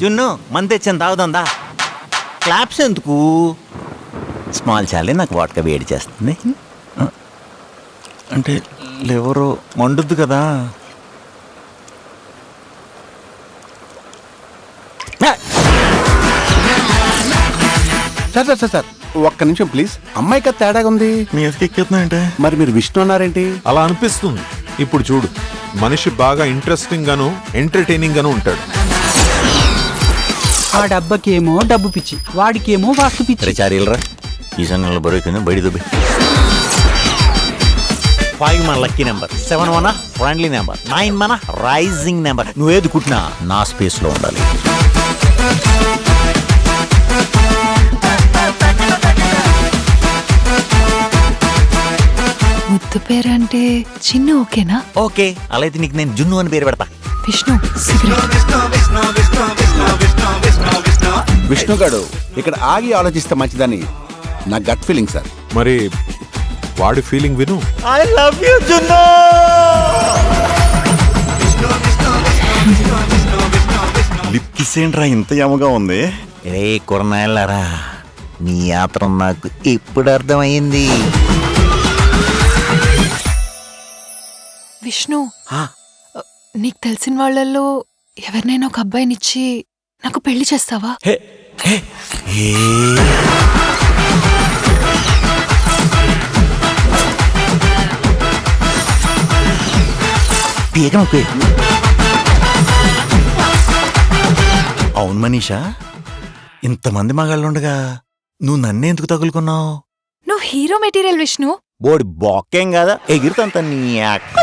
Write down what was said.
జున్ను మంది తెచ్చాను తాగుదా. క్లాప్స్ ఎందుకు? స్మాల్ చాలే, నాకు వాటక వేడి చేస్తుంది. అంటే ఎవరో మండుద్దు కదా. సార్ ఒక్క నిమిషం ప్లీజ్. అమ్మాయి కదా తేడాగా ఉంది. మీ ఎక్కిస్తున్నాయంటే మరి మీరు విష్ణు అన్నారేంటి? అలా అనిపిస్తుంది. ఇప్పుడు చూడు, మనిషి బాగా ఇంట్రెస్టింగ్ గాను ఎంటర్టైనింగ్ గాను ఉంటాడు. ఆ డబ్బకేమో డబ్బు పిచ్చి, వాడికేమో వాస్తు పిచ్చి. చారీలరా ఈ సంఘంలో బరువు బయట దుబ్బి. 5 మన లక్కీ నెంబర్, 7 మన ఫ్రెండ్లీ నెంబర్, 9 మన రైజింగ్ నెంబర్. నువ్వేది కుట్టినా నా స్పేస్ లో ఉండాలి. ముద్దు పేరంటే చిన్ను ఓకేనా? ఓకే, అలా అయితే నీకు నేను జున్ను అని పేరు పెడతా. విష్ణు సిగరెట్. విష్ణు గాడు ఇక్కడ ఆగి ఆలోచిస్తే మంచిదని నా గట్ ఫీలింగ్ సార్. మరి వాడి ఫీలింగ్ విను. ఐ లవ్ యు జున్ను. లిప్ కిస్ ఏంట్రా ఇంత యమగా ఉంది? రే కొరనాయలారా, నీ యాత్ర నాకు ఇప్పుడు అర్థమైంది. విష్ణు, నీకు తెలిసిన వాళ్ళల్లో ఎవరినైనా ఒక అబ్బాయినిచ్చి నాకు పెళ్లి చేస్తావా? అవును మనీషా, ఇంతమంది మగాళ్ళుండగా నువ్వు నన్నే ఎందుకు తగులుకున్నావు? నువ్వు హీరో మెటీరియల్ విష్ణు. బోడి బొక్కేం కదా, ఎగిరితంత నీ అక్క.